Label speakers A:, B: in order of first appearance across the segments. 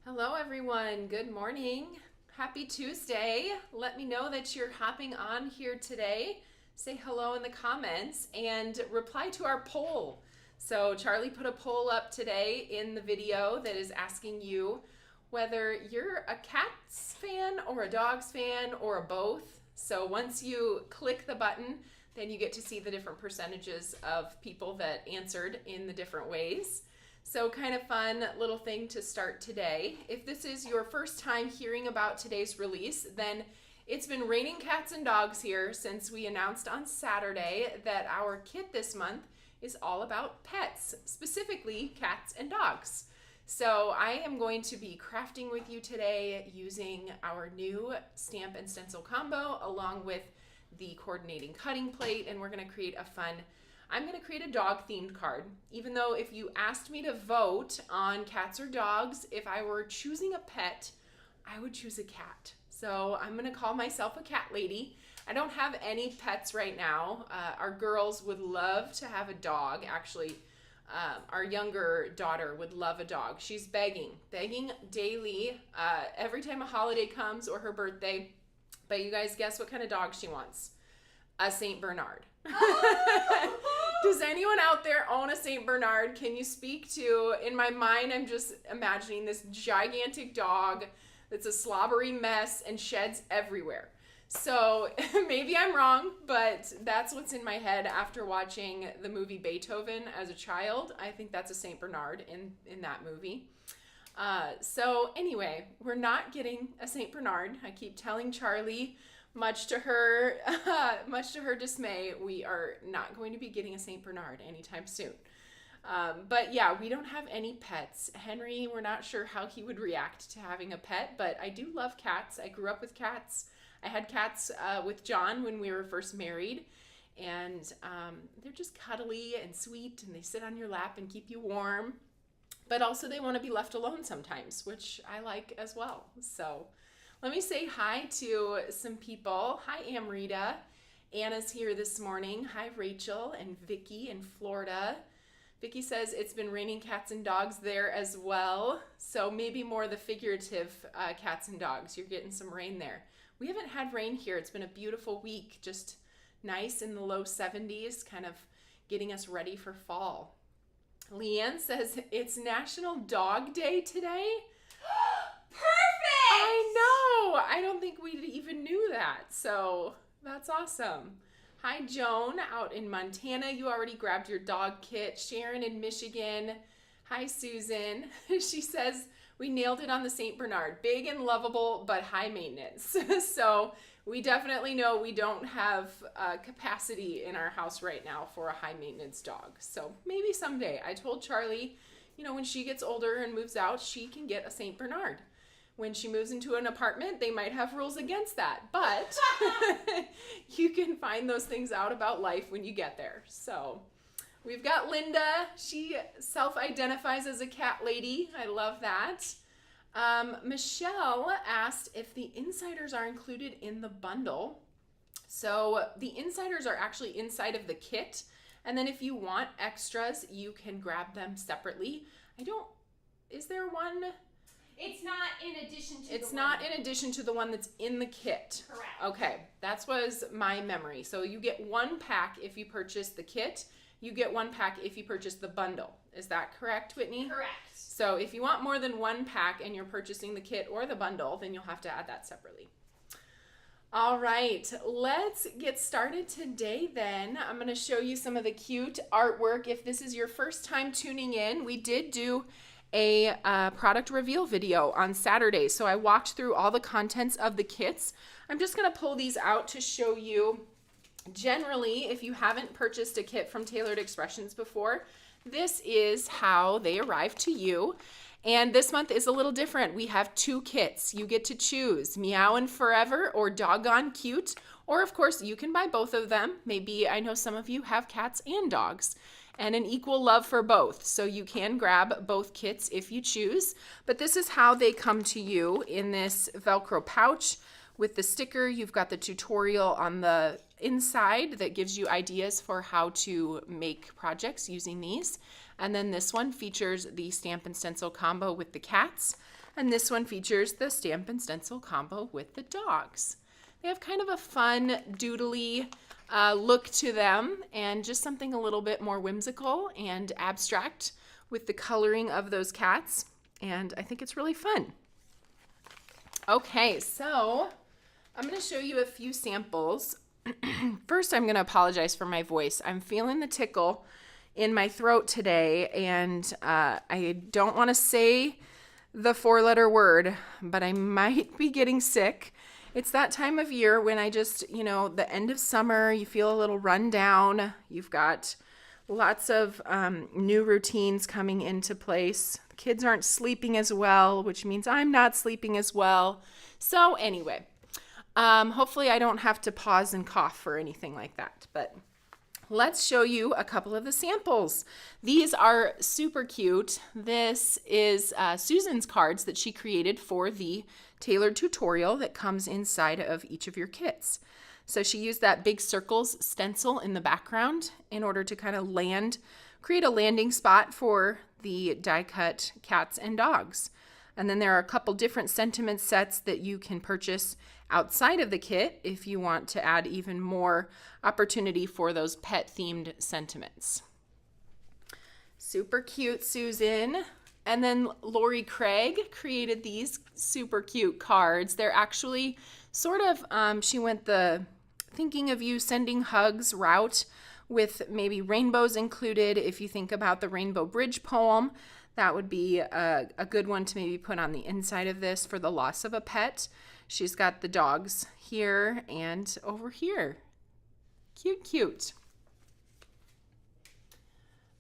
A: Hello everyone, good morning. Happy Tuesday. Let me know that you're hopping on here today. Say hello in the comments and reply to our poll. So Charlie put a poll up today in the video that is asking you whether you're a cats fan or a dogs fan or a both. So once you click the button, then you get to see the different percentages of people that answered in the different ways. So kind of fun little thing to start today. If this is your first time hearing about today's release, then it's been raining cats and dogs here since we announced on Saturday that our kit this month is all about pets, specifically cats and dogs. So I am going to be crafting with you today using our new stamp and stencil combo along with the coordinating cutting plate, and we're going to create I'm going to create a dog themed card. Even though if you asked me to vote on cats or dogs, if I were choosing a pet, I would choose a cat. So I'm going to call myself a cat lady. I don't have any pets right now. Our girls would love to have a dog. Actually, our younger daughter would love a dog. She's begging daily, every time a holiday comes or her birthday. But you guys guess what kind of dog she wants? A Saint Bernard. Does anyone out there own a Saint Bernard? Can you speak to, in my mind, I'm just imagining this gigantic dog that's a slobbery mess and sheds everywhere. So maybe I'm wrong, but that's what's in my head after watching the movie Beethoven as a child. I think that's a Saint Bernard in that movie. So anyway, we're not getting a Saint Bernard. I keep telling Charlie, much to her dismay, we are not going to be getting a Saint Bernard anytime soon. But yeah, we don't have any pets. Henry, we're not sure how he would react to having a pet, but I do love cats. I grew up with cats. I had cats with John when we were first married, and they're just cuddly and sweet, and they sit on your lap and keep you warm. But also they want to be left alone sometimes, which I like as well. So let me say hi to some people. Hi, Amrita. Anna's here this morning. Hi, Rachel and Vicky in Florida. Vicky says it's been raining cats and dogs there as well. So maybe more the figurative cats and dogs. You're getting some rain there. We haven't had rain here. It's been a beautiful week. Just nice in the low 70s, kind of getting us ready for fall. Leanne says it's National Dog Day today.
B: Perfect!
A: I know. I don't think we even knew that. So that's awesome. Hi, Joan out in Montana. You already grabbed your dog kit. Sharon in Michigan. Hi, Susan. She says we nailed it on the St. Bernard. Big and lovable, but high maintenance. So we definitely know we don't have capacity in our house right now for a high maintenance dog. So maybe someday. I told Charlie, when she gets older and moves out, she can get a St. Bernard. When she moves into an apartment, they might have rules against that, but you can find those things out about life when you get there. So we've got Linda. She self-identifies as a cat lady. I love that. Michelle asked if the insiders are included in the bundle. So the insiders are actually inside of the kit. And then if you want extras, you can grab them separately. Is there one?
B: It's not in addition to
A: It's not in addition to the one that's in the kit.
B: Correct.
A: Okay, that was my memory. So you get one pack if you purchase the kit. You get one pack if you purchase the bundle. Is that correct, Whitney?
B: Correct.
A: So if you want more than one pack and you're purchasing the kit or the bundle, then you'll have to add that separately. All right, let's get started today then. I'm going to show you some of the cute artwork. If this is your first time tuning in, we did do a product reveal video on Saturday. So I walked through all the contents of the kits. I'm just going to pull these out to show you. Generally, if you haven't purchased a kit from Tailored Expressions before, this is how they arrive to you. And this month is a little different. We have 2 kits. You get to choose Meow Furever or Doggone Cute. Or of course, you can buy both of them. Maybe I know some of you have cats and dogs, and an equal love for both. So you can grab both kits if you choose. But this is how they come to you in this Velcro pouch with the sticker. You've got the tutorial on the inside that gives you ideas for how to make projects using these. And then this one features the stamp and stencil combo with the cats. And this one features the stamp and stencil combo with the dogs. They have kind of a fun, doodly look to them, and just something a little bit more whimsical and abstract with the coloring of those cats. And I think it's really fun. Okay, so I'm going to show you a few samples. First, I'm going to apologize for my voice. I'm feeling the tickle in my throat today, and I don't want to say the 4-letter word, but I might be getting sick. It's that time of year when I just, the end of summer, you feel a little run down. You've got lots of new routines coming into place. The kids aren't sleeping as well, which means I'm not sleeping as well. So anyway, hopefully I don't have to pause and cough or anything like that, but let's show you a couple of the samples. These are super cute. This is Susan's cards that she created for the tailored tutorial that comes inside of each of your kits. So she used that big circles stencil in the background in order to kind of create a landing spot for the die cut cats and dogs. And then there are a couple different sentiment sets that you can purchase outside of the kit if you want to add even more opportunity for those pet themed sentiments. Super cute, Susan. And then Lori Craig created these super cute cards. They're actually sort of, she went the thinking of you sending hugs route with maybe rainbows included. If you think about the Rainbow Bridge poem, that would be a good one to maybe put on the inside of this for the loss of a pet. She's got the dogs here and over here. Cute, cute.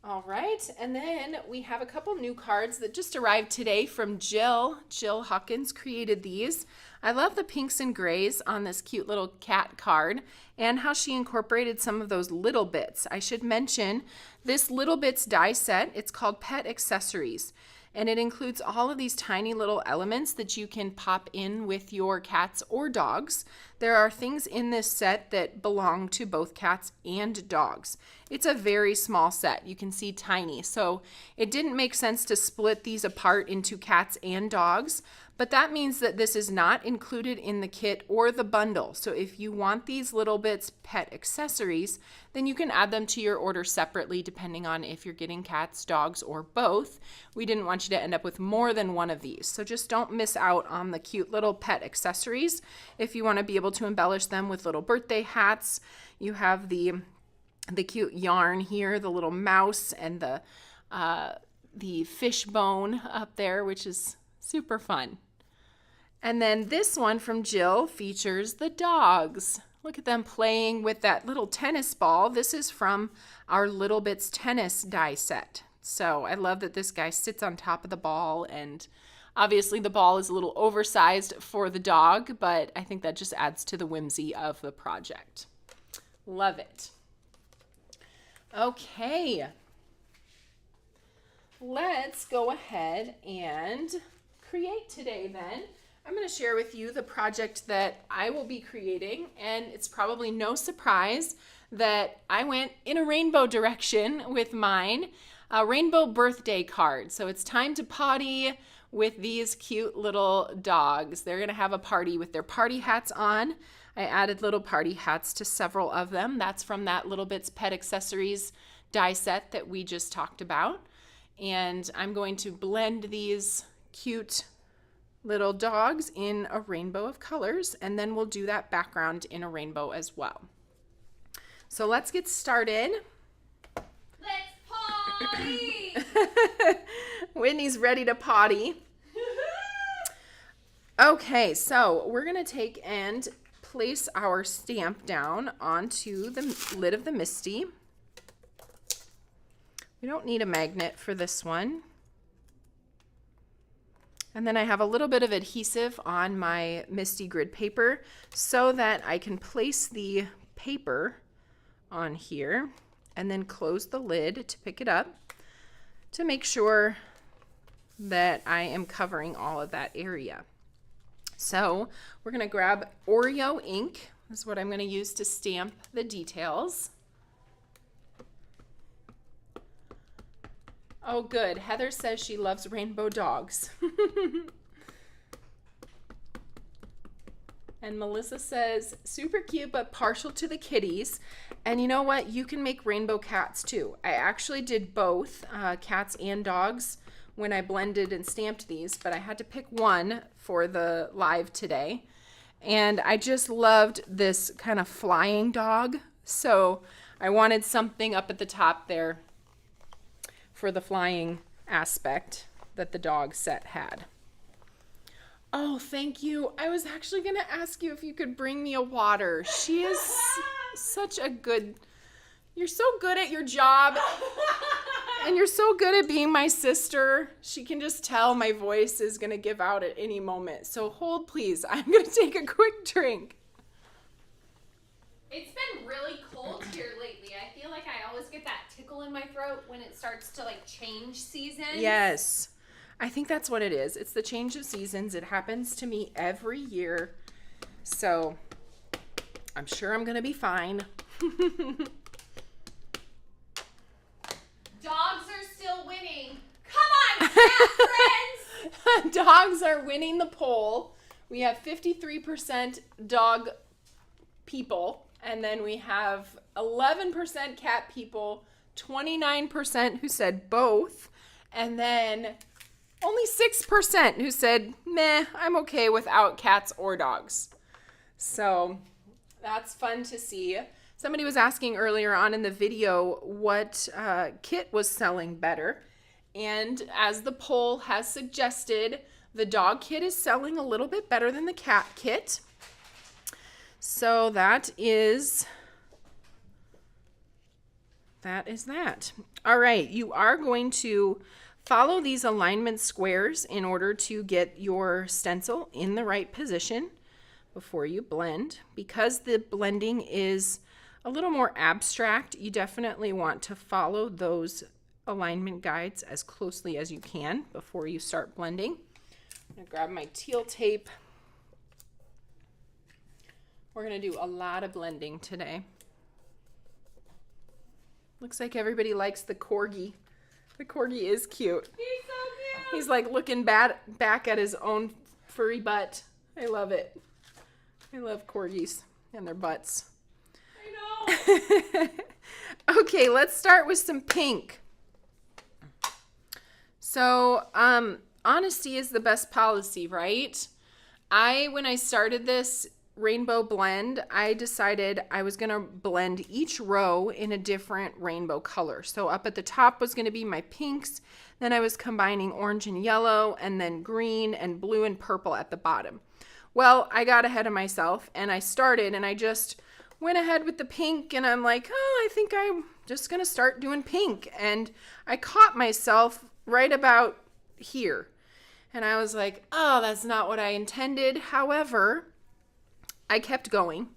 A: All right, and then we have a couple new cards that just arrived today from Jill. Jill Hawkins created these. I love the pinks and grays on this cute little cat card and how she incorporated some of those little bits. I should mention this Little Bits die set, it's called Pet Accessories. And it includes all of these tiny little elements that you can pop in with your cats or dogs. There are things in this set that belong to both cats and dogs. It's a very small set. You can see tiny. So it didn't make sense to split these apart into cats and dogs, but that means that this is not included in the kit or the bundle. So if you want these Little Bits pet accessories, then you can add them to your order separately depending on if you're getting cats, dogs, or both. We didn't want you to end up with more than one of these. So just don't miss out on the cute little pet accessories. If you want to be able to embellish them with little birthday hats, you have the cute yarn here, the little mouse, and the fish bone up there, which is super fun. And then this one from Jill features the dogs. Look at them playing with that little tennis ball. This is from our Little Bits tennis die set. So I love that this guy sits on top of the ball, and obviously the ball is a little oversized for the dog, but I think that just adds to the whimsy of the project. Love it. Okay. Let's go ahead and create today then. I'm going to share with you the project that I will be creating, and it's probably no surprise that I went in a rainbow direction with mine, a rainbow birthday card. So it's time to potty with these cute little dogs. They're going to have a party with their party hats on. I added little party hats to several of them. That's from that Little Bits Pet Accessories die set that we just talked about. And I'm going to blend these cute little dogs in a rainbow of colors, and then we'll do that background in a rainbow as well. So let's get started.
B: Let's potty!
A: Whitney's ready to potty. Okay, so we're gonna take and place our stamp down onto the lid of the Misty. We don't need a magnet for this one. And then I have a little bit of adhesive on my Misty grid paper so that I can place the paper on here and then close the lid to pick it up to make sure that I am covering all of that area. So we're going to grab Oreo ink, This is what I'm going to use to stamp the details. Oh, good. Heather says she loves rainbow dogs. And Melissa says, super cute, but partial to the kitties. And you know what? You can make rainbow cats too. I actually did both, cats and dogs, when I blended and stamped these, but I had to pick one for the live today. And I just loved this kind of flying dog. So I wanted something up at the top there for the flying aspect that the dog set had. Oh, thank you. I was actually going to ask you if you could bring me a water. She is such a good, you're so good at your job. And you're so good at being my sister. She can just tell my voice is going to give out at any moment. So hold, please. I'm going to take a quick drink.
B: It's been really cold here lately. I feel like I always get that tickle in my throat when it starts to like change seasons.
A: Yes. I think that's what it is. It's the change of seasons. It happens to me every year. So I'm sure I'm going to be fine.
B: Dogs are still winning. Come on, cat friends!
A: Dogs are winning the poll. We have 53% dog people, and then we have 11% cat people, 29% who said both, and then only 6% who said, meh, I'm okay without cats or dogs. So that's fun to see. Somebody was asking earlier on in the video what kit was selling better. And as the poll has suggested, the dog kit is selling a little bit better than the cat kit. So that is that. All right, you are going to follow these alignment squares in order to get your stencil in the right position before you blend. Because the blending is a little more abstract, you definitely want to follow those alignment guides as closely as you can before you start blending. I'm going to grab my teal tape. We're going to do a lot of blending today. Looks like everybody likes the corgi. The corgi is cute.
B: He's so cute.
A: He's like looking back at his own furry butt. I love it. I love corgis and their butts.
B: I know.
A: Okay, let's start with some pink. So, honesty is the best policy, right? When I started this rainbow blend, I decided I was going to blend each row in a different rainbow color. So up at the top was going to be my pinks, then I was combining orange and yellow, and then green and blue and purple at the bottom. Well, I got ahead of myself and I started and I just went ahead with the pink, and I'm like, oh, I think I'm just going to start doing pink. And I caught myself right about here. And I was like, oh, that's not what I intended. However, I kept going,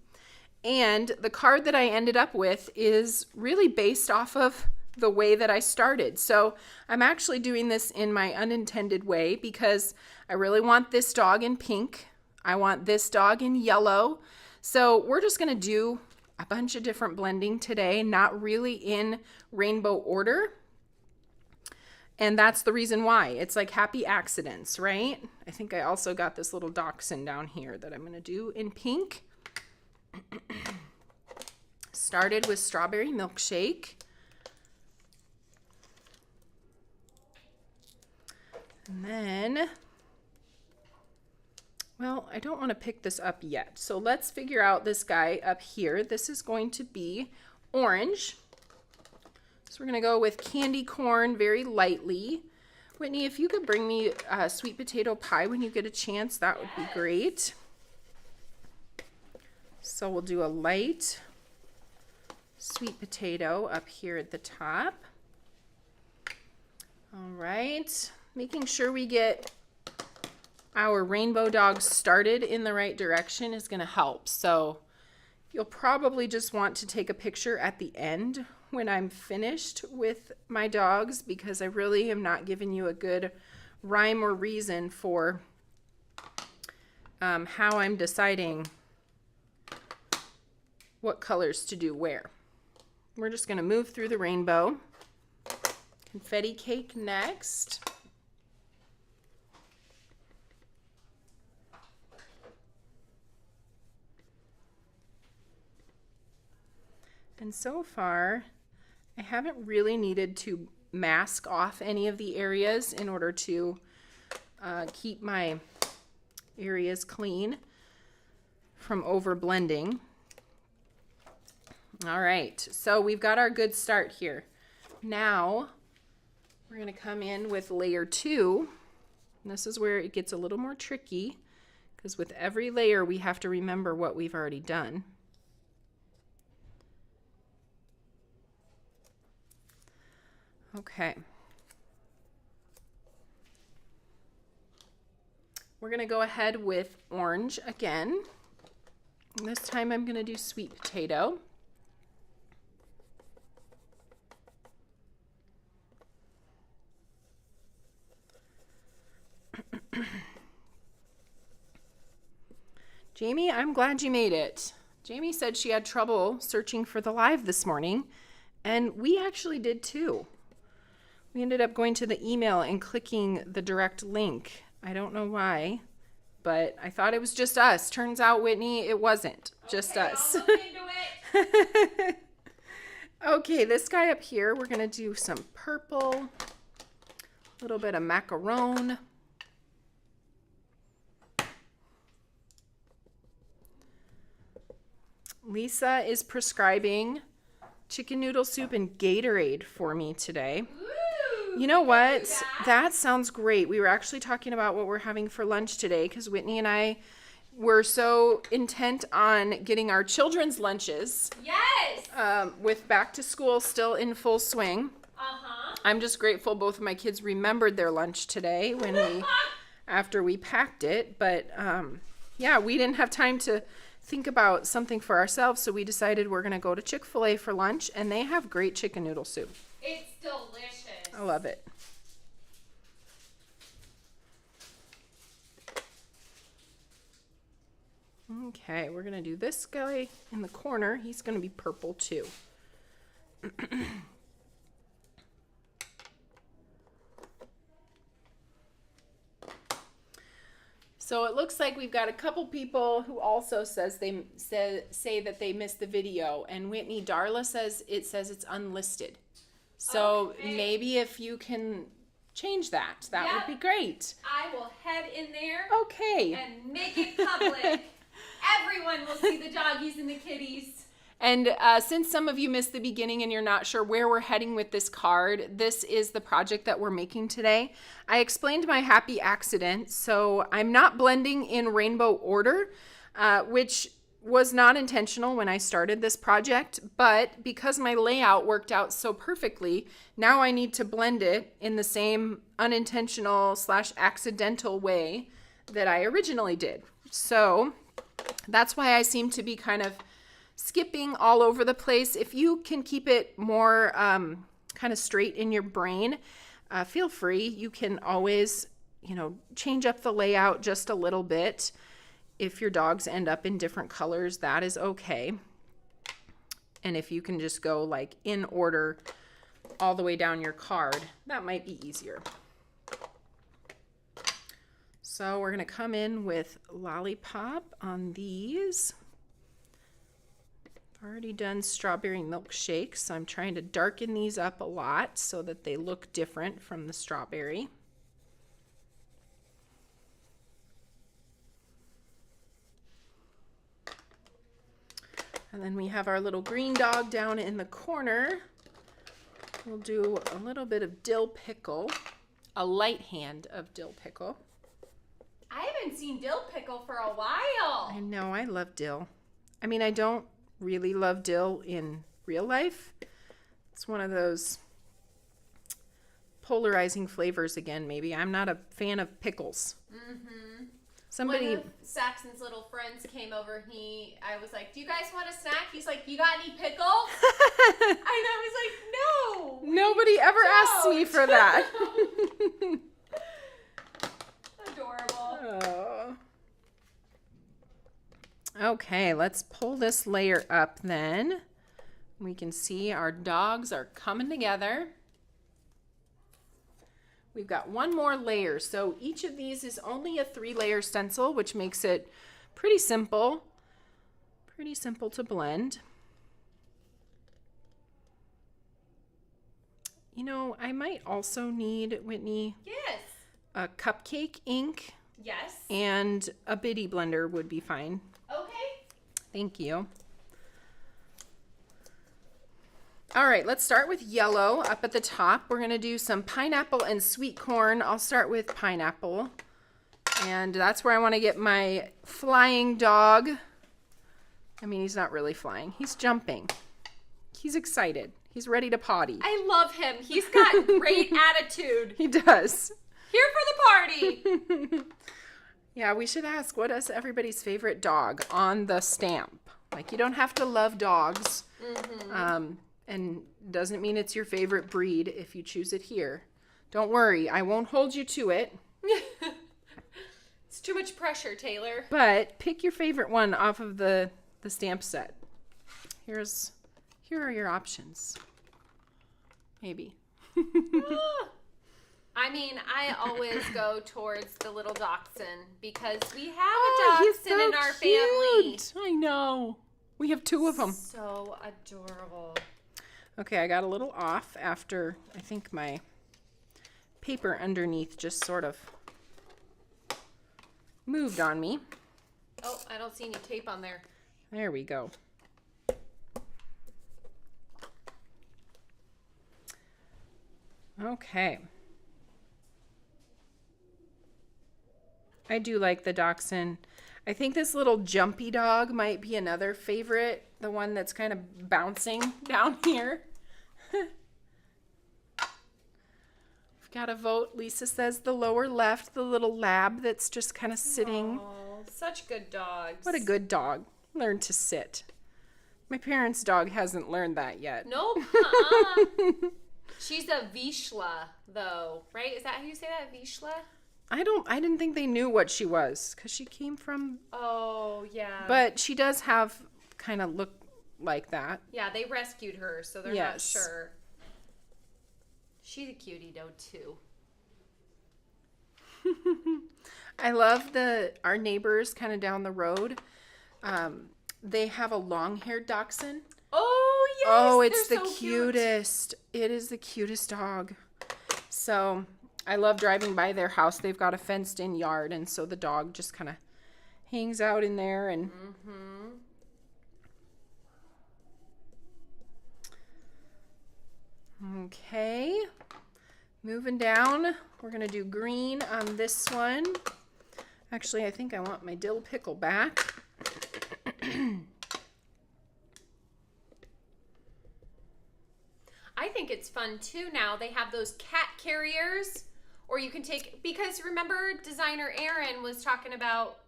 A: and the card that I ended up with is really based off of the way that I started. So I'm actually doing this in my unintended way because I really want this dog in pink. I want this dog in yellow. So we're just going to do a bunch of different blending today, not really in rainbow order. And that's the reason why. It's like happy accidents, right? I think I also got this little dachshund down here that I'm going to do in pink. Started with Strawberry Milkshake. And then, well, I don't want to pick this up yet. So let's figure out this guy up here. This is going to be orange. So we're going to go with candy corn very lightly. Whitney, if you could bring me sweet potato pie when you get a chance, that would be great. So we'll do a light sweet potato up here at the top. All right, making sure we get our rainbow dog started in the right direction is going to help. So you'll probably just want to take a picture at the end when I'm finished with my dogs, because I really am not giving you a good rhyme or reason for how I'm deciding what colors to do where. We're just going to move through the rainbow. Confetti cake next. And so far, I haven't really needed to mask off any of the areas in order to keep my areas clean from over blending. All right, so we've got our good start here. Now we're going to come in with layer 2. And this is where it gets a little more tricky, because with every layer we have to remember what we've already done. Okay. We're going to go ahead with orange again. And this time I'm going to do sweet potato. Jamie, I'm glad you made it. Jamie said she had trouble searching for the live this morning, and we actually did too. We ended up going to the email and clicking the direct link. I don't know why, but I thought it was just us. Turns out, Whitney, it wasn't just us.
B: I'll look into it.
A: Okay, this guy up here, we're going to do some purple, a little bit of macaron. Lisa is prescribing chicken noodle soup and Gatorade for me today.
B: Ooh,
A: you know what?
B: that.
A: That sounds great. We were actually talking about what we're having for lunch today because Whitney and I were so intent on getting our children's lunches.
B: Yes.
A: With back to school still in full swing. I'm just grateful both of my kids remembered their lunch today after we packed it. But yeah, we didn't have time to think about something for ourselves, so we decided we're going to go to Chick-fil-A for lunch, and they have great chicken noodle soup.
B: It's delicious.
A: I love it. Okay, we're going to do this guy in the corner. He's going to be purple too. So it looks like we've got a couple people who also say that they missed the video, and Whitney Darla says it's unlisted. So
B: Okay.
A: maybe if you can change that would be great.
B: I will head in there
A: Okay.
B: and make it public. Everyone will see the doggies and the kitties.
A: And since some of you missed the beginning and you're not sure where we're heading with this card, this is the project that we're making today. I explained my happy accident, so I'm not blending in rainbow order, which was not intentional when I started this project, but because my layout worked out so perfectly, now I need to blend it in the same unintentional / accidental way that I originally did. So that's why I seem to be kind of skipping all over the place. If you can keep it more kind of straight in your brain, feel free. You can always, change up the layout just a little bit. If your dogs end up in different colors, that is okay. And if you can just go like in order all the way down your card, that might be easier. So we're going to come in with Lollipop on these. Already done strawberry milkshake, so I'm trying to darken these up a lot so that they look different from the strawberry. And then we have our little green dog down in the corner. We'll do a little bit of dill pickle, a light hand of dill pickle.
B: I haven't seen dill pickle for a while.
A: I know, I love dill. I mean, I don't really love dill in real life. It's one of those polarizing flavors again, maybe. I'm not a fan of pickles.
B: Mm-hmm.
A: Somebody...
B: One of Saxon's little friends came over. I was like, do you guys want a snack? He's like, you got any pickle? And I was like, no.
A: Nobody ever asked me for that.
B: Adorable.
A: Oh. Okay, let's pull this layer up then. We can see our dogs are coming together. We've got one more layer. So each of these is only a 3-layer stencil, which makes it pretty simple. Pretty simple to blend. You know, I might also need, Whitney,
B: Yes.
A: a cupcake ink.
B: Yes.
A: And a bitty blender would be fine.
B: Okay.
A: Thank you. All right, let's start with yellow up at the top. We're going to do some pineapple and sweet corn. I'll start with pineapple. And that's where I want to get my flying dog. I mean, he's not really flying. He's jumping. He's excited. He's ready to potty.
B: I love him. He's got great attitude.
A: He does.
B: Here for the party.
A: Yeah, we should ask, what is everybody's favorite dog on the stamp? Like, you don't have to love dogs. And doesn't mean it's your favorite breed if you choose it here. Don't worry, I won't hold you to it.
B: It's too much pressure, Taylor.
A: But pick your favorite one off of the stamp set. Here are your options. Maybe.
B: I mean, I always go towards the little dachshund because we have a dachshund in our family.
A: I know. We have 2 of them.
B: So adorable.
A: Okay, I got a little off after I think my paper underneath just sort of moved on me.
B: Oh, I don't see any tape on there.
A: There we go. Okay. I do like the dachshund. I think this little jumpy dog might be another favorite. The one that's kind of bouncing down here. We've got a vote. Lisa says the lower left, the little lab that's just kind of sitting.
B: Oh, such good dogs.
A: What a good dog. Learn to sit. My parents' dog hasn't learned that yet.
B: Nope. She's a Vizsla, though, right? Is that how you say that? Vizsla?
A: I didn't think they knew what she was because she came from.
B: Oh, yeah.
A: But she does have kind of look like that.
B: Yeah, they rescued her, so they're not sure. She's a cutie, though, too.
A: I love our neighbors kind of down the road. They have a long-haired dachshund.
B: Oh, yes.
A: Oh, it's the
B: so
A: cutest. It is the cutest dog. So I love driving by their house. They've got a fenced-in yard, and so the dog just kind of hangs out in there. And okay, moving down. We're gonna do green on this one. Actually, I think I want my dill pickle back.
B: I think it's fun too now. They have those cat carriers, or you can take, because remember designer Erin was talking about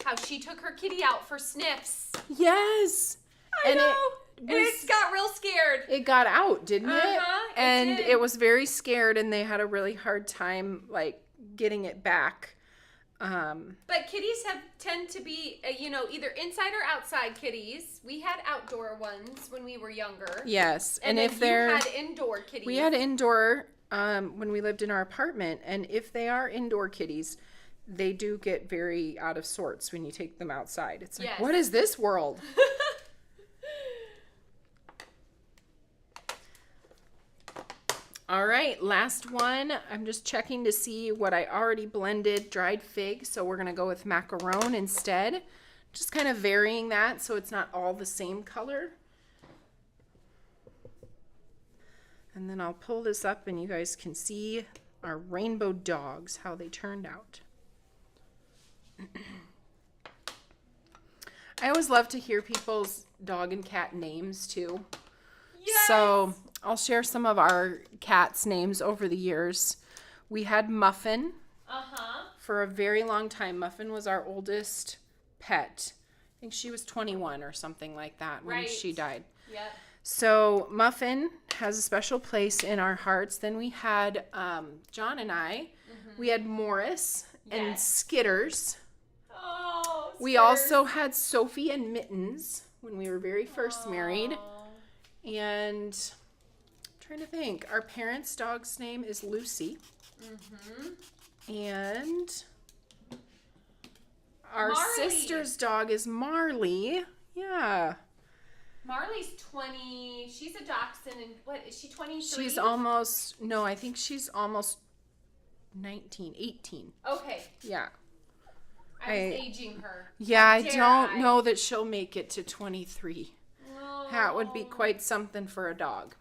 B: how she took her kitty out for sniffs.
A: Yes.
B: I know. And it got real scared.
A: It got out, didn't it? And
B: did.
A: it was very scared, and they had a really hard time like getting it back.
B: But kitties tend to be, either inside or outside kitties. We had outdoor ones when we were younger.
A: Yes,
B: and
A: if
B: then
A: they're
B: you had indoor kitties.
A: We had indoor when we lived in our apartment, and if they are indoor kitties, they do get very out of sorts when you take them outside. It's like, what is this world? All right, last one. I'm just checking to see what I already blended, dried fig, so we're gonna go with macaron instead. Just kind of varying that so it's not all the same color. And then I'll pull this up and you guys can see our rainbow dogs, how they turned out. I always love to hear people's dog and cat names too. Yes! So I'll share some of our cats' names over the years. We had Muffin. For a very long time. Muffin was our oldest pet. I think she was 21 or something like that when she died.
B: Yep.
A: So Muffin has a special place in our hearts. Then we had John and I. We had Morris and Skitters.
B: Oh,
A: We also had Sophie and Mittens when we were very first married. And I'm trying to think. Our parents' dog's name is Lucy. And our sister's dog is Marley. Yeah.
B: Marley's 20. She's a dachshund. And what is she, 23?
A: She's almost, no, I think she's almost 19, 18.
B: Okay.
A: Yeah.
B: I was aging her.
A: Yeah, I don't know that she'll make it to 23.
B: Oh.
A: That would be quite something for a dog.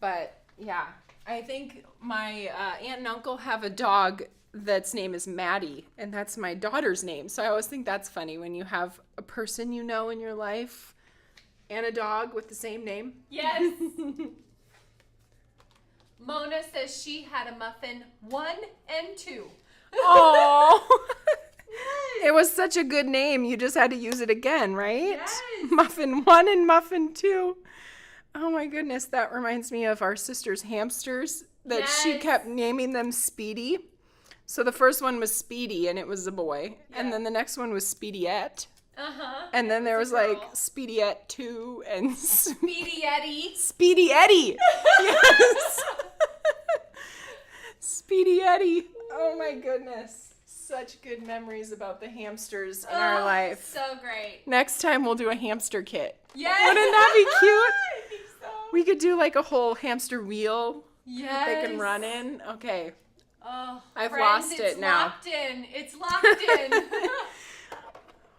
A: But, yeah, I think my aunt and uncle have a dog that's name is Maddie, and that's my daughter's name. So I always think that's funny when you have a person you know in your life and a dog with the same name.
B: Yes. Mona says she had a muffin 1 and 2.
A: Oh, it was such a good name. You just had to use it again, right?
B: Yes.
A: Muffin 1 and Muffin 2. Oh my goodness, that reminds me of our sister's hamsters that she kept naming them Speedy. So the first one was Speedy, and it was a boy. Yeah. And then the next one was Speediette. And then there was like Speediette 2 and
B: Speedy Eddie.
A: Speedy Eddie. Yes. Speedy Eddie. Oh my goodness. Such good memories about the hamsters in our life.
B: So great.
A: Next time we'll do a hamster kit.
B: Yes.
A: Wouldn't that be cute?
B: I think so.
A: We could do like a whole hamster wheel
B: that
A: they can run in. Okay.
B: Oh,
A: I've
B: friends,
A: lost it now.
B: Locked in. It's locked in.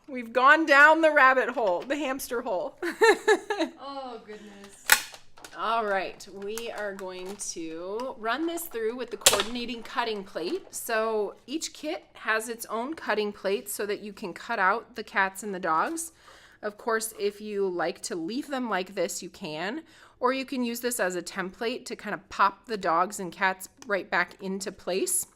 A: We've gone down the rabbit hole, the hamster hole.
B: Oh, goodness.
A: All right, we are going to run this through with the coordinating cutting plate. So each kit has its own cutting plate so that you can cut out the cats and the dogs. Of course, if you like to leave them like this, you can. Or you can use this as a template to kind of pop the dogs and cats right back into place.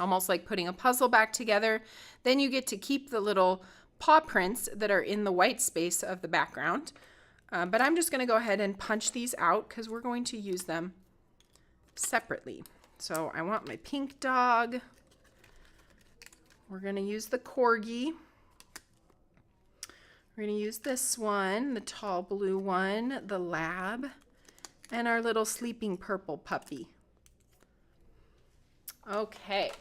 A: Almost like putting a puzzle back together. Then you get to keep the little paw prints that are in the white space of the background. But I'm just going to go ahead and punch these out because we're going to use them separately. So I want my pink dog. We're going to use the corgi. We're going to use this one, the tall blue one, the lab, and our little sleeping purple puppy. Okay.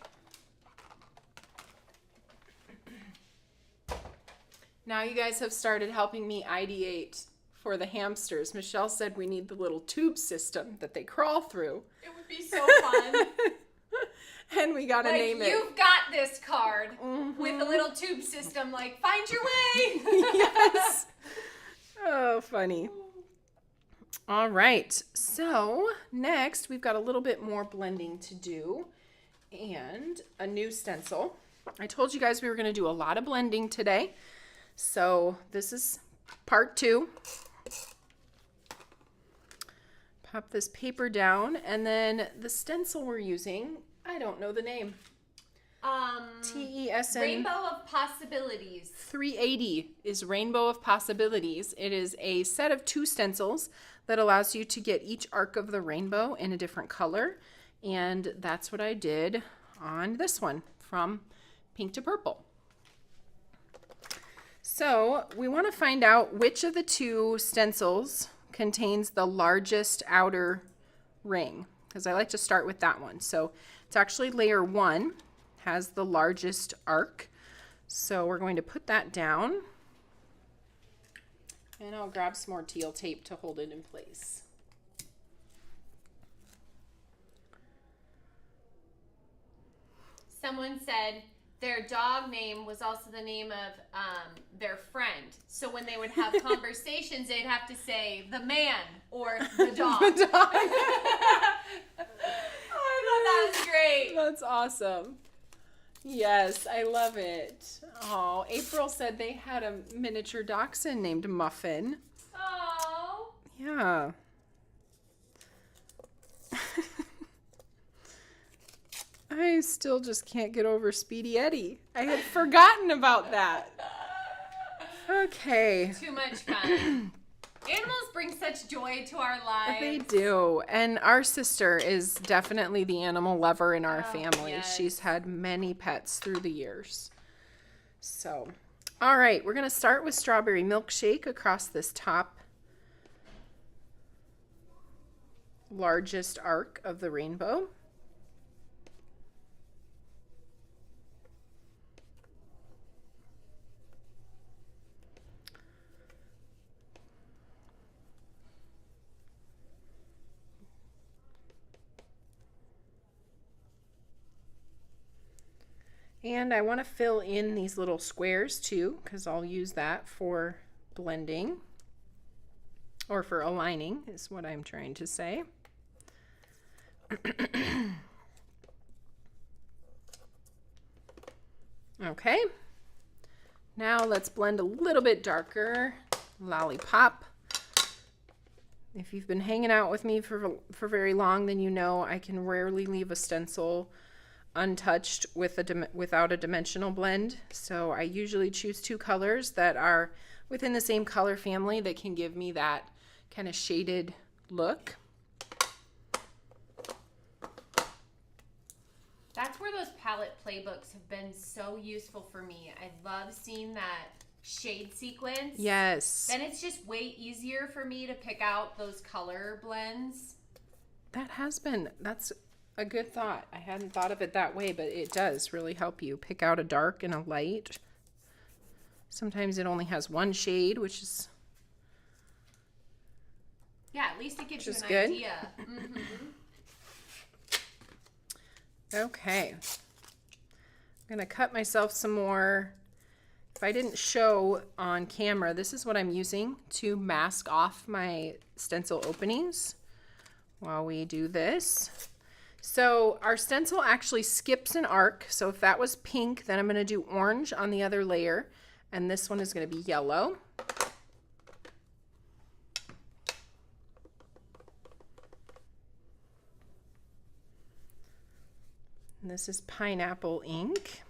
A: Now you guys have started helping me ideate for the hamsters. Michelle said we need the little tube system that they crawl through.
B: It would be so fun.
A: And we got to name it.
B: You've got this card with a little tube system, like, find your way.
A: Yes. Oh, funny. All right. So next we've got a little bit more blending to do and a new stencil. I told you guys we were going to do a lot of blending today. So this is part 2. Pop this paper down, and then the stencil we're using, I don't know the name. TESN.
B: Rainbow of Possibilities.
A: 380 is Rainbow of Possibilities. It is a set of 2 stencils that allows you to get each arc of the rainbow in a different color. And that's what I did on this one, from pink to purple. So we want to find out which of the 2 stencils contains the largest outer ring, because I like to start with that one. So it's actually layer 1 has the largest arc. So we're going to put that down, and I'll grab some more teal tape to hold it in place.
B: Someone said their dog name was also the name of their friend. So when they would have conversations, they'd have to say the man or the dog.
A: The dog.
B: Oh, I thought that was great.
A: That's awesome. Yes, I love it. Oh, April said they had a miniature dachshund named Muffin.
B: Oh.
A: Yeah. I still just can't get over Speedy Eddie. I had forgotten about that. Okay.
B: Too much fun. Animals bring such joy to our lives.
A: They do. And our sister is definitely the animal lover in our family.
B: Yes.
A: She's had many pets through the years. So, all right, we're going to start with Strawberry Milkshake across this top largest arc of the rainbow. And I want to fill in these little squares too, because I'll use that for blending, or for aligning is what I'm trying to say. Okay, now let's blend a little bit darker. Lollipop. If you've been hanging out with me for very long, then you know I can rarely leave a stencil untouched without a dimensional blend. So I usually choose two colors that are within the same color family that can give me that kind of shaded look.
B: That's where those palette playbooks have been so useful for me. I love seeing that shade sequence.
A: Yes.
B: Then it's just way easier for me to pick out those color blends.
A: That's a good thought. I hadn't thought of it that way, but it does really help you pick out a dark and a light. Sometimes it only has one shade, which is
B: at least it gives you an
A: good.
B: idea. Mm-hmm.
A: Okay. I'm going to cut myself some more. If I didn't show on camera, this is what I'm using to mask off my stencil openings while we do this. So our stencil actually skips an arc. So if that was pink, then I'm going to do orange on the other layer. And this one is going to be yellow. And this is pineapple ink.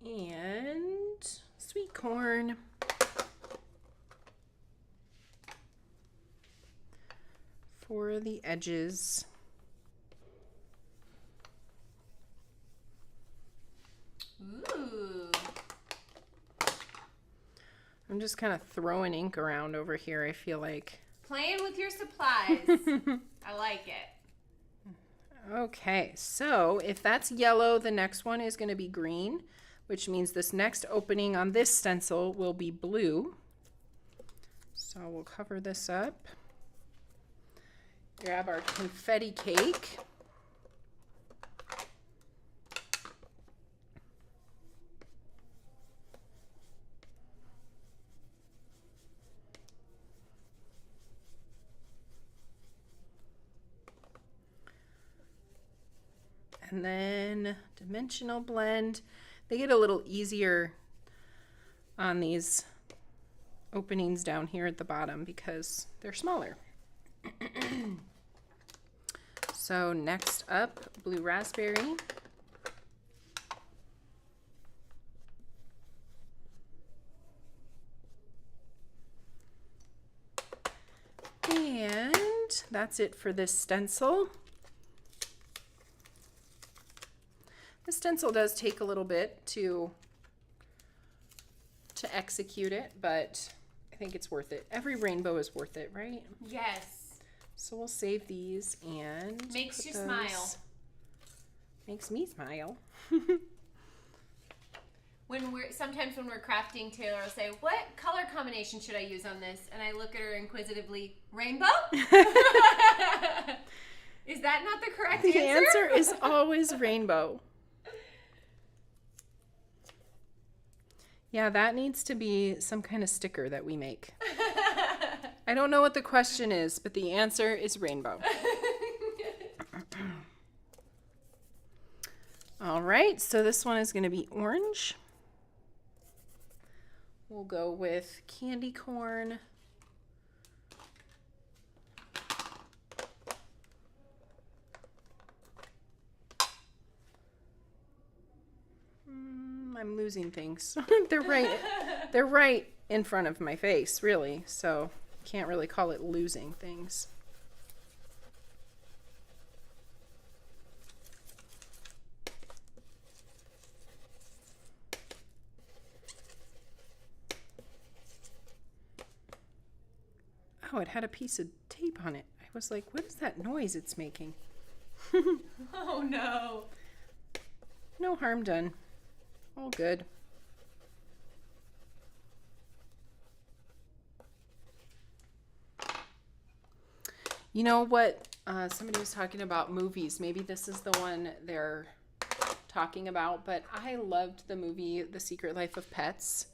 A: And sweet corn. For the edges.
B: Ooh.
A: I'm just kind of throwing ink around over here, I feel like.
B: Playing with your supplies. I like it.
A: Okay, so if that's yellow, the next one is going to be green, which means this next opening on this stencil will be blue. So we'll cover this up. Grab our confetti cake. And then dimensional blend. They get a little easier on these openings down here at the bottom because they're smaller. So next up, blue raspberry. And that's it for this stencil. The stencil does take a little bit to execute it, but I think it's worth it. Every rainbow is worth it, right?
B: Yes.
A: So we'll save these and
B: Makes you smile.
A: Makes me smile.
B: Sometimes when we're crafting, Taylor will say, "What color combination should I use on this?" And I look at her inquisitively, "Rainbow?" Is that not the correct answer?
A: The answer is always rainbow. Yeah, that needs to be some kind of sticker that we make. I don't know what the question is, but the answer is rainbow. All right, so this one is going to be orange. We'll go with candy corn I'm losing things. They're right in front of my face, really. So can't really call it losing things. Oh, it had a piece of tape on it. I was like, what is that noise it's making?
B: Oh no.
A: No harm done. All good. You know what? Somebody was talking about movies. Maybe this is the one they're talking about, but I loved the movie The Secret Life of Pets.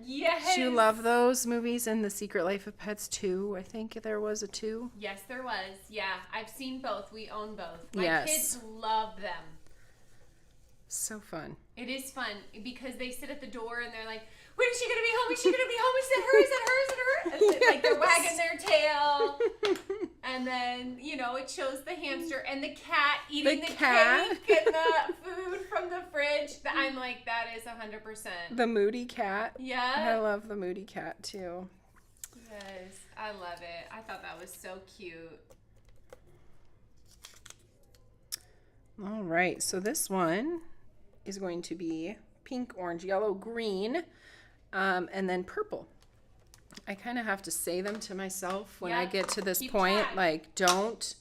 B: Yes.
A: Do you love those movies? And The Secret Life of Pets 2, I think there was a 2.
B: Yes, there was. Yeah, I've seen both. We own both. My
A: Yes.
B: kids love them.
A: So fun.
B: It is fun because they sit at the door and they're like, when is she going to be home? Is she going to be home? Is it her? Is it her? Is it her? And like they're wagging their tail. And then, you know, it shows the hamster and the cat eating the
A: cat.
B: cake and the food from the fridge. I'm like, that is 100%.
A: The moody cat.
B: Yeah.
A: I love the moody cat too.
B: Yes, I love it. I thought that was so cute.
A: All right, so this one is going to be pink, orange, yellow, green, and then purple. I kind of have to say them to myself when I get to this point, like, don't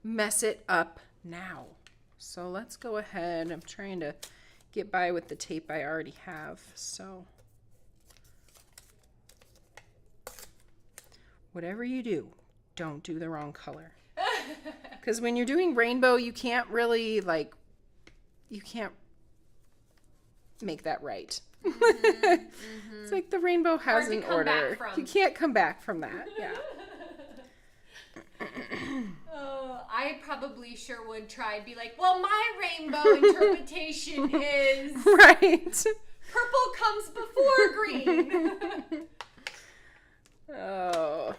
A: mess it up now. So let's go ahead. I'm trying to get by with the tape I already have. So whatever you do, don't do the wrong color. Because when you're doing rainbow, you can't really, like, you can't make that right. It's like the rainbow has an order. You can't come back from that. Yeah.
B: Oh, I probably sure would try and be like, well, my rainbow interpretation is
A: right.
B: Purple comes before green.
A: Oh.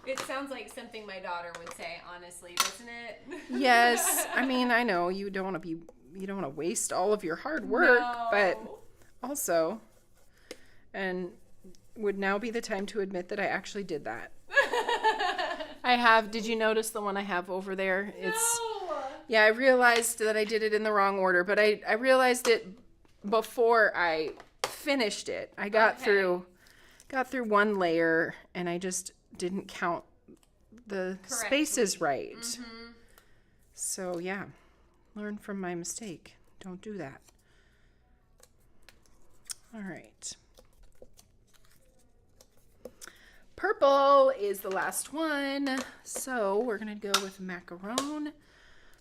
B: It sounds like something my daughter would say, honestly, doesn't it?
A: Yes. I mean, I know you don't want to waste all of your hard work, but also, and would now be the time to admit that I actually did that. I have. Did you notice the one I have over there? Yeah, I realized that I did it in the wrong order, but I realized it before I finished it. I got through one layer and I just didn't count the spaces right. Mm-hmm. So yeah, learn from my mistake. Don't do that. All right. Purple is the last one. So we're going to go with macaron.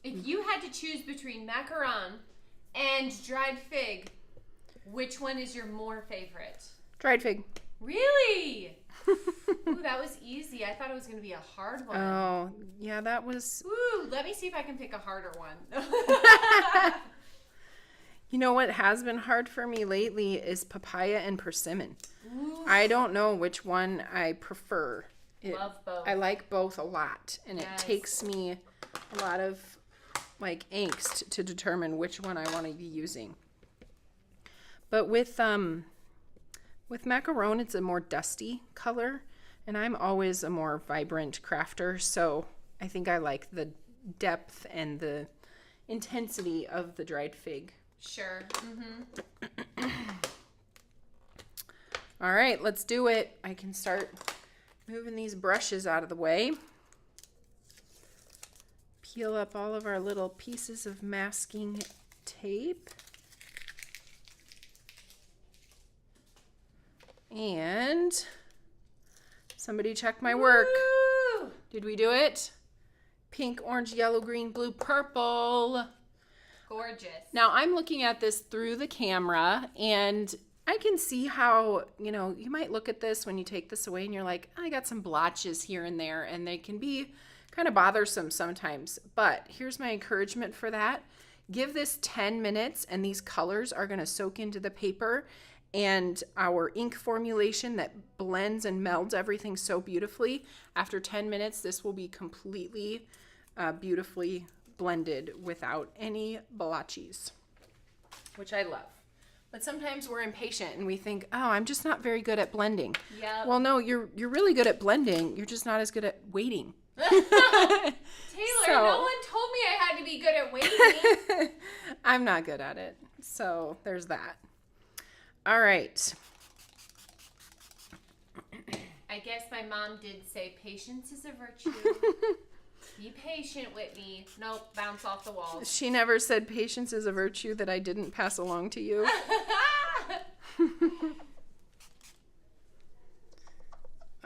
B: If you had to choose between macaron and dried fig, which one is your more favorite?
A: Dried fig.
B: Really? Ooh, that was easy. I thought it was going to be a hard one.
A: Oh, yeah, that was...
B: Ooh, let me see if I can pick a harder one.
A: You know what has been hard for me lately is papaya and persimmon. Ooh. I don't know which one I prefer.
B: Love both.
A: I like both a lot, and it takes me a lot of like angst to determine which one I want to be using. But with macaron, it's a more dusty color, and I'm always a more vibrant crafter, so I think I like the depth and the intensity of the dried fig.
B: Sure. Mm-hmm.
A: All right, let's do it. I can start moving these brushes out of the way. Peel up all of our little pieces of masking tape. And somebody check my work.
B: Woo!
A: Did we do it? Pink, orange, yellow, green, blue, purple.
B: Gorgeous.
A: Now I'm looking at this through the camera, and I can see how, you might look at this when you take this away and you're like, I got some blotches here and there, and they can be kind of bothersome sometimes. But here's my encouragement for that. Give this 10 minutes and these colors are going to soak into the paper, and our ink formulation that blends and melds everything so beautifully. After 10 minutes, this will be completely beautifully blended without any blotches, which I love. But sometimes we're impatient and we think, oh, I'm just not very good at blending.
B: Yep.
A: Well, no, you're really good at blending. You're just not as good at waiting.
B: Taylor,
A: So-
B: no one told me I had to be good at waiting.
A: I'm not good at it. So there's that. All right.
B: I guess my mom did say patience is a virtue. Be patient, Whitney. Nope, bounce off the walls.
A: She never said patience is a virtue that I didn't pass along to you.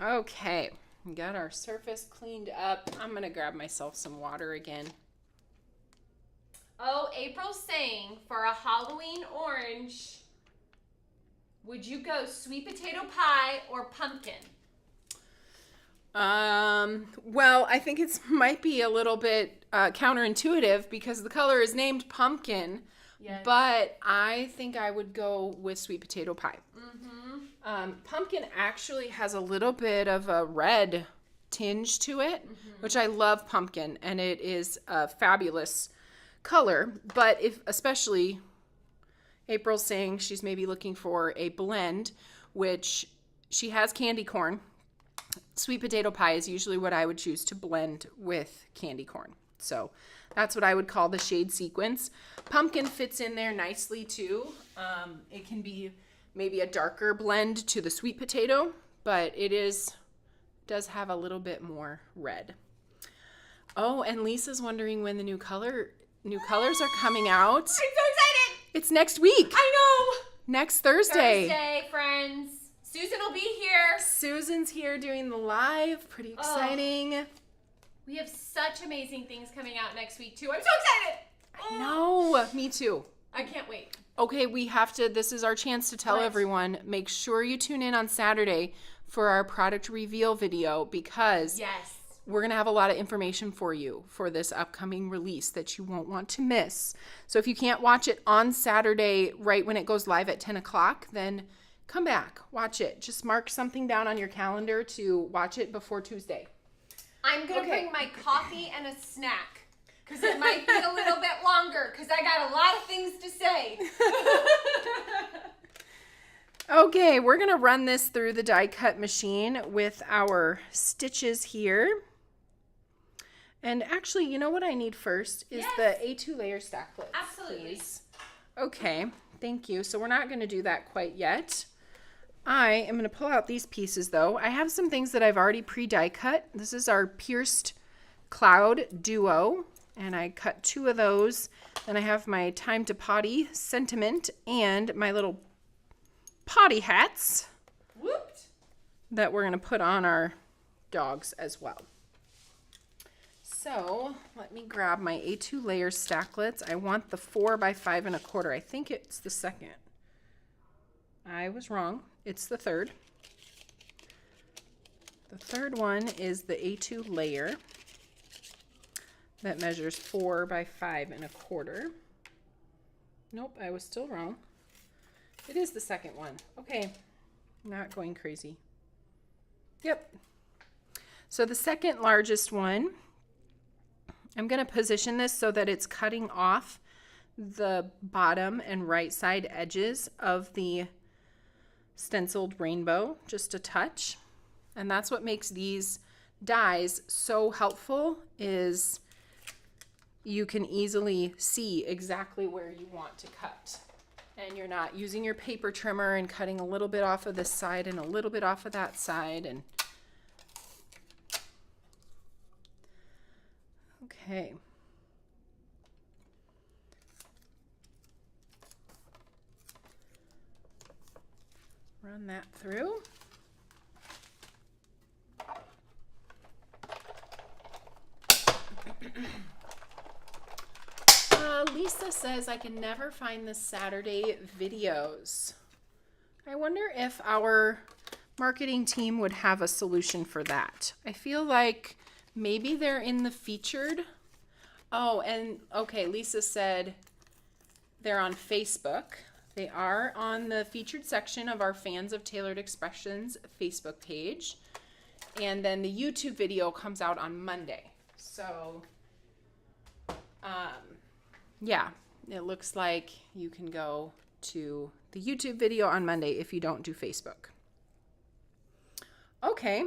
A: Okay, we got our surface cleaned up. I'm going to grab myself some water again.
B: Oh, April's saying for a Halloween orange, would you go sweet potato pie or pumpkin?
A: Well, I think it might be a little bit counterintuitive because the color is named pumpkin,
B: Yes.
A: but I think I would go with sweet potato pie.
B: Mm-hmm.
A: Pumpkin actually has a little bit of a red tinge to it, which I love pumpkin, and it is a fabulous color. But if, especially, April's saying she's maybe looking for a blend, which she has candy corn. Sweet potato pie is usually what I would choose to blend with candy corn. So that's what I would call the shade sequence. Pumpkin fits in there nicely too. It can be maybe a darker blend to the sweet potato, but it does have a little bit more red. Oh, and Lisa's wondering when the new colors are coming out.
B: I'm so excited!
A: It's next week.
B: I know!
A: Next Thursday.
B: Thursday, friends. Susan will be here.
A: Susan's here doing the live. Pretty exciting.
B: We have such amazing things coming out next week, too. I'm so excited!
A: No, me too.
B: I can't wait.
A: Okay, this is our chance to tell
B: What?
A: everyone, make sure you tune in on Saturday for our product reveal video because
B: Yes.
A: we're going to have a lot of information for you for this upcoming release that you won't want to miss. So if you can't watch it on Saturday right when it goes live at 10 o'clock, then come back, watch it. Just mark something down on your calendar to watch it before Tuesday.
B: I'm going to
A: Okay.
B: bring my coffee and a snack because it might be a little bit longer because I got a lot of things to say.
A: Okay, we're going to run this through the die cut machine with our stitches here. And actually, you know what I need first is
B: Yes.
A: the A2 layer stacklets.
B: Absolutely.
A: Please. Okay, thank you. So we're not going to do that quite yet. I am going to pull out these pieces though. I have some things that I've already pre-die cut. This is our pierced cloud duo, and I cut 2 of those. Then I have my time to potty sentiment and my little potty hats
B: Whooped.
A: that we're going to put on our dogs as well. So let me grab my A2 layer stacklets. I want the 4 by 5 1/4. I think it's the second. I was wrong. It's the third. The third one is the A2 layer that measures 4 by 5 1/4. Nope, I was still wrong. It is the second one. Okay, not going crazy. Yep. So the second largest one, I'm going to position this so that it's cutting off the bottom and right side edges of the stenciled rainbow, just a touch. And that's what makes these dies so helpful, is you can easily see exactly where you want to cut. And you're not using your paper trimmer and cutting a little bit off of this side and a little bit off of that side. And okay. Run that through. Lisa says I can never find the Saturday videos. I wonder if our marketing team would have a solution for that. I feel like maybe they're in the featured. Oh, and okay, Lisa said they're on Facebook. They are on the featured section of our Fans of Tailored Expressions Facebook page. And then the YouTube video comes out on Monday. So, yeah, it looks like you can go to the YouTube video on Monday if you don't do Facebook. Okay.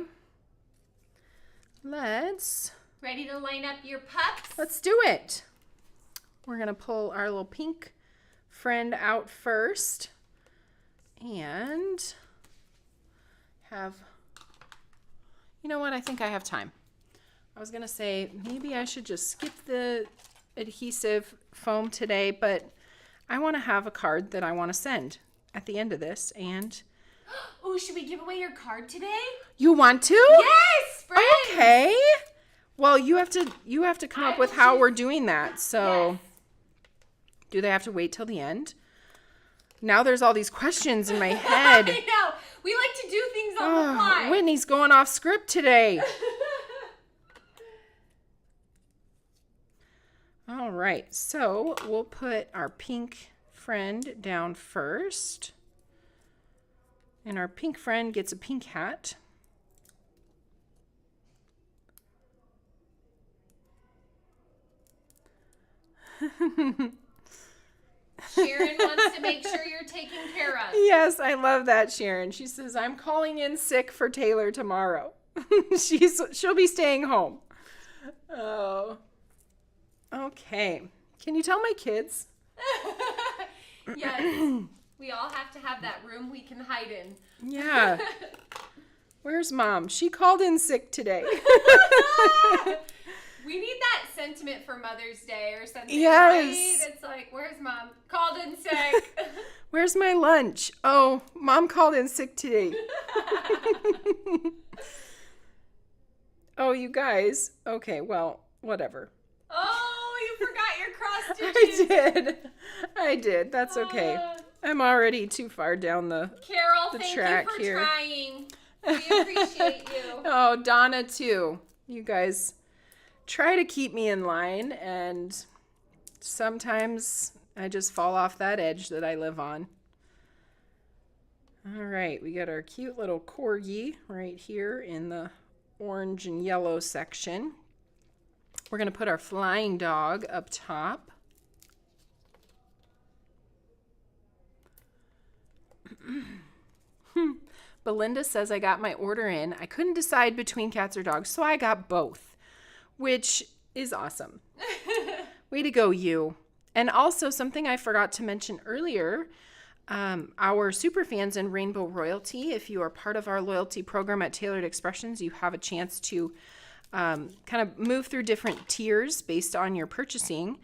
B: Ready to line up your pups?
A: Let's do it. We're going to pull our little pink friend out first and have, you know what, I think I have time. I was going to say maybe I should just skip the adhesive foam today, but I want to have a card that I want to send at the end of this. And
B: oh, should we give away your card today?
A: You want to?
B: Yes, friends.
A: Okay. Well, you have to come up with how we're doing that. So yes. Do they have to wait till the end? Now there's all these questions in my head.
B: I know. We like to do things on the fly.
A: Whitney's going off script today. All right. So we'll put our pink friend down first. And our pink friend gets a pink hat.
B: Sharon wants to make sure you're taken care of.
A: Yes, I love that, Sharon. She says, I'm calling in sick for Taylor tomorrow. She'll be staying home. Oh. Okay. Can you tell my kids?
B: Yes. We all have to have that room we can hide in.
A: Yeah. Where's Mom? She called in sick today.
B: We need that sentiment for Mother's Day or something,
A: yes.
B: Right? It's like, where's Mom? Called in sick.
A: Where's my lunch? Oh, Mom called in sick today. Oh, you guys. Okay, well, whatever.
B: Oh, you forgot your cross stitches.
A: I did. That's okay. I'm already too far down the
B: Carol,
A: the
B: thank
A: track
B: you for
A: here.
B: trying. We appreciate you.
A: Oh, Donna too. You guys try to keep me in line, and sometimes I just fall off that edge that I live on. All right, we got our cute little corgi right here in the orange and yellow section. We're going to put our flying dog up top. Belinda says, I got my order in. I couldn't decide between cats or dogs, so I got both, which is awesome. Way to go, you. And also something I forgot to mention earlier, our super fans in Rainbow Royalty, if you are part of our loyalty program at Tailored Expressions, you have a chance to kind of move through different tiers based on your purchasing.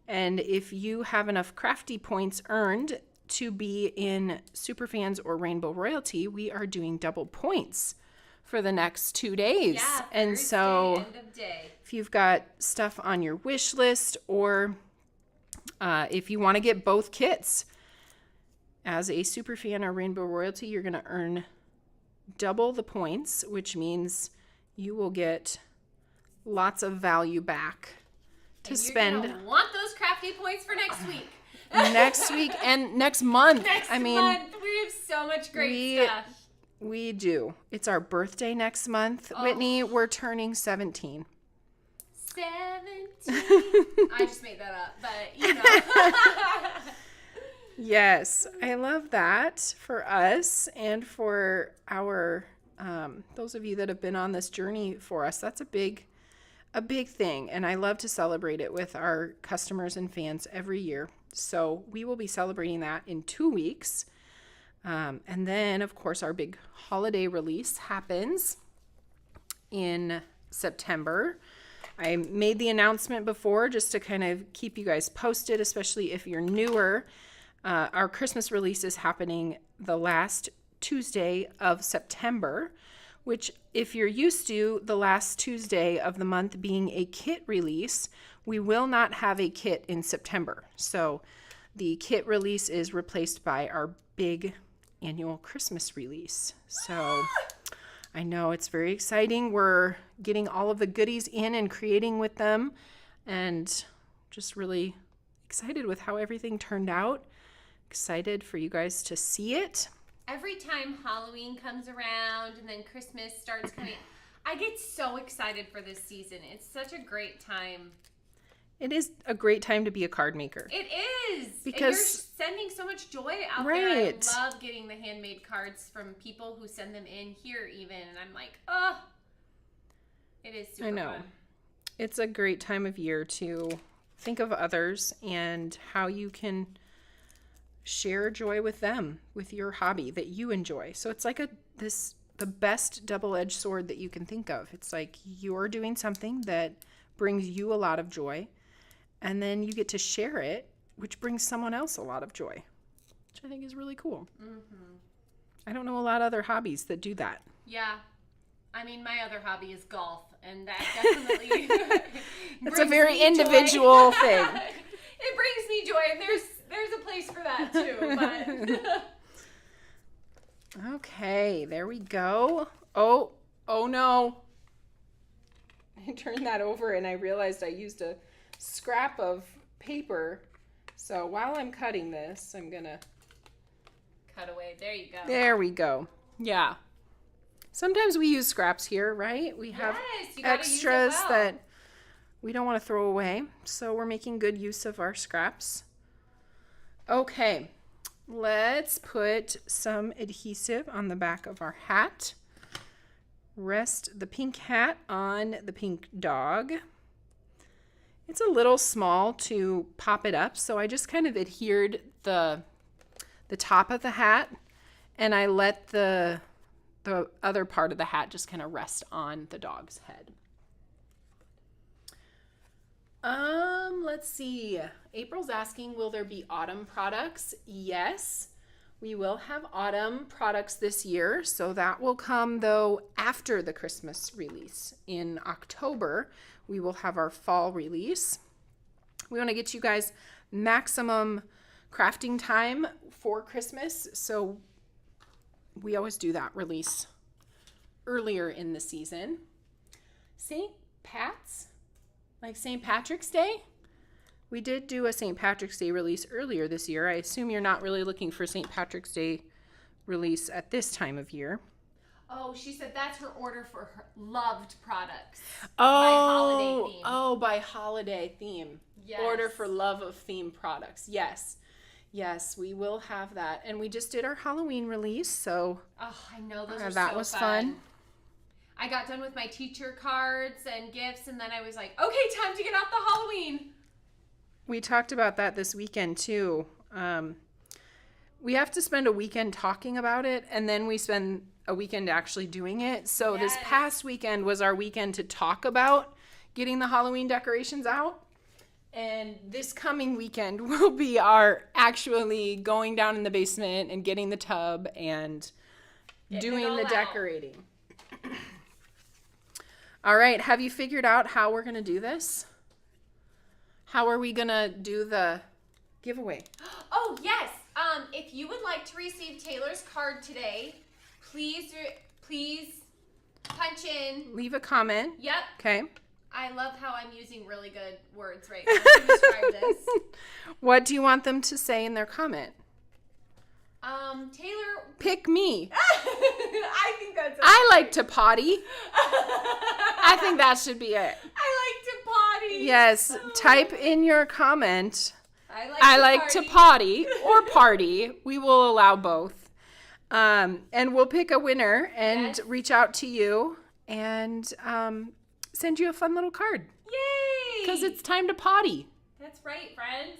A: And if you have enough crafty points earned to be in Superfans or Rainbow Royalty, we are doing double points for the next 2 days.
B: Yeah,
A: and
B: Thursday,
A: so
B: end of day.
A: If you've got stuff on your wish list, or if you want to get both kits as a Superfan or Rainbow Royalty, you're going to earn double the points, which means you will get lots of value back to spend.
B: You're gonna want those crafty points for next week.
A: Next week and next month.
B: Next month. We have so much great stuff.
A: We do. It's our birthday next month. Oh. Whitney, we're turning 17.
B: 17. I just made that up, but you know.
A: Yes, I love that for us and for our those of you that have been on this journey for us. That's a big thing, and I love to celebrate it with our customers and fans every year. So we will be celebrating that in 2 weeks. And then, of course, our big holiday release happens in September. I made the announcement before just to kind of keep you guys posted, especially if you're newer. Our Christmas release is happening the last Tuesday of September, which if you're used to the last Tuesday of the month being a kit release, we will not have a kit in September. So the kit release is replaced by our big annual Christmas release. So I know it's very exciting. We're getting all of the goodies in and creating with them, and just really excited with how everything turned out. Excited for you guys to see it.
B: Every time Halloween comes around and then Christmas starts coming, I get so excited for this season. It's such a great time.
A: It is a great time to be a card maker.
B: It is.
A: Because
B: and sending so much joy out
A: Right.
B: there. I love getting the handmade cards from people who send them in here even. And I'm like, oh, it is super
A: I know.
B: fun.
A: It's a great time of year to think of others and how you can share joy with them, with your hobby that you enjoy. So it's like the best double-edged sword that you can think of. It's like you're doing something that brings you a lot of joy, and then you get to share it, which brings someone else a lot of joy, which I think is really cool.
B: Mm-hmm.
A: I don't know a lot of other hobbies that do that.
B: Yeah. I mean, my other hobby is golf, and that definitely
A: It's a very individual thing.
B: It brings me joy, and there's a place for that too. But
A: Okay, there we go. Oh no. I turned that over and I realized I used a scrap of paper. So while I'm cutting this, I'm gonna
B: cut away. There you go.
A: There we go. Yeah. Sometimes we use scraps here, right? We have
B: you gotta
A: extras
B: use it well.
A: that we don't want to throw away. So we're making good use of our scraps. Okay. Let's put some adhesive on the back of our hat. Rest the pink hat on the pink dog. It's a little small to pop it up, so I just kind of adhered the top of the hat, and I let the other part of the hat just kind of rest on the dog's head. Let's see. April's asking, will there be autumn products? Yes, we will have autumn products this year. So that will come, though, after the Christmas release. In October, we will have our fall release. We want to get you guys maximum crafting time for Christmas. So we always do that release earlier in the season. St. Pat's? Like St. Patrick's Day? We did do a St. Patrick's Day release earlier this year. I assume you're not really looking for St. Patrick's Day release at this time of year.
B: Oh, she said that's her order for her loved products.
A: Oh,
B: by holiday theme.
A: Oh, by holiday theme.
B: Yes.
A: Order for love of theme products. Yes. Yes, we will have that. And we just did our Halloween release, so
B: oh, I know those are
A: that
B: so
A: was
B: fun. I got done with my teacher cards and gifts, and then I was like, okay, time to get out the Halloween.
A: We talked about that this weekend too. We have to spend a weekend talking about it, and then we spend a weekend actually doing it. So This past weekend was our weekend to talk about getting the Halloween decorations out. And this coming weekend will be our actually going down in the basement and getting the tub and doing the decorating. All right, have you figured out how we're going to do this? How are we going to do the giveaway?
B: Oh, yes. If you would like to receive Taylor's card today, please punch in.
A: Leave a comment.
B: Yep.
A: Okay.
B: I love how I'm using really good words right now to describe this.
A: What do you want them to say in their comment?
B: Taylor.
A: Pick me.
B: I think that's.
A: I like to potty. I think that should be it.
B: I like to potty.
A: Yes. Type in your comment.
B: I
A: like to potty or party. We will allow both. And we'll pick a winner and reach out to you and send you a fun little card.
B: Yay!
A: Because it's time to potty.
B: That's right, friends.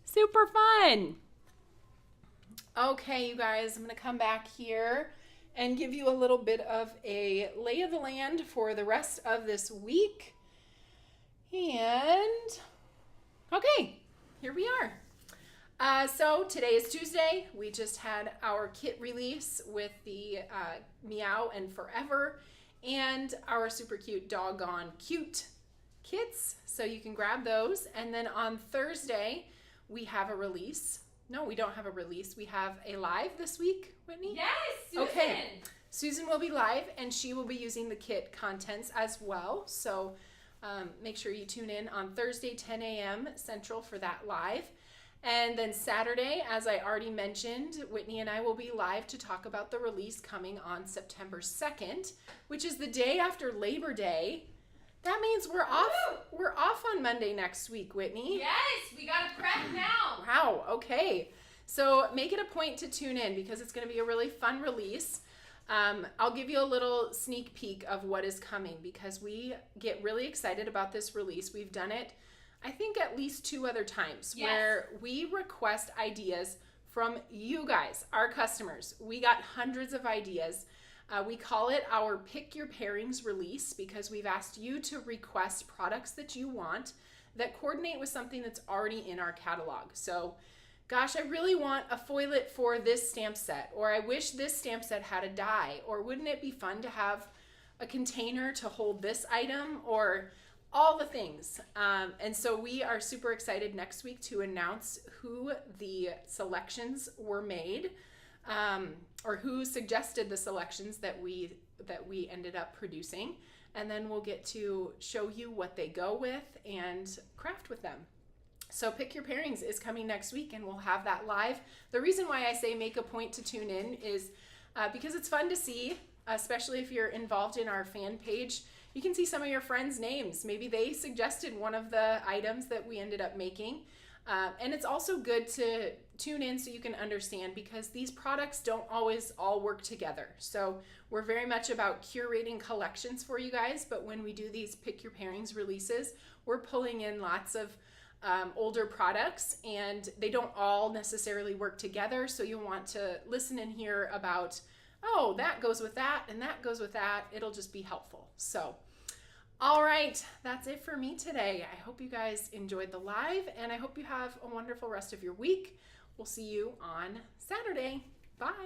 A: Super fun. Okay, you guys, I'm going to come back here and give you a little bit of a lay of the land for the rest of this week. And, okay, here we are. So today is Tuesday. We just had our kit release with the Meow and Furever and our super cute Doggone Cute kits. So you can grab those. And then on Thursday, we have a release. No, we don't have a release. We have a live this week, Whitney?
B: Yes, Susan.
A: Okay. Susan will be live, and she will be using the kit contents as well. So make sure you tune in on Thursday, 10 a.m. Central for that live. And then Saturday, as I already mentioned, Whitney and I will be live to talk about the release coming on September 2nd, which is the day after Labor Day. That means we're off. We're off on Monday next week, Whitney.
B: Yes, we gotta prep now.
A: Wow, okay. So make it a point to tune in because it's going to be a really fun release. I'll give you a little sneak peek of what is coming because we get really excited about this release. We've done it, I think, at least 2 other times where we request ideas from you guys, our customers. We got hundreds of ideas. We call it our Pick Your Pairings release because we've asked you to request products that you want that coordinate with something that's already in our catalog. So, gosh, I really want a foilet for this stamp set, or I wish this stamp set had a die, or wouldn't it be fun to have a container to hold this item, or all the things. And so we are super excited next week to announce who the selections were made, or who suggested the selections that we ended up producing. And then we'll get to show you what they go with and craft with them. So Pick Your Pairings is coming next week and we'll have that live. The reason why I say make a point to tune in is because it's fun to see, especially if you're involved in our fan page. You can see some of your friends' names. Maybe they suggested one of the items that we ended up making. And it's also good to tune in so you can understand because these products don't always all work together. So we're very much about curating collections for you guys, but when we do these Pick Your Pairings releases, we're pulling in lots of older products and they don't all necessarily work together. So you want to listen and hear about, oh, that goes with that and that goes with that. It'll just be helpful. So, all right, that's it for me today. I hope you guys enjoyed the live and I hope you have a wonderful rest of your week. We'll see you on Saturday. Bye.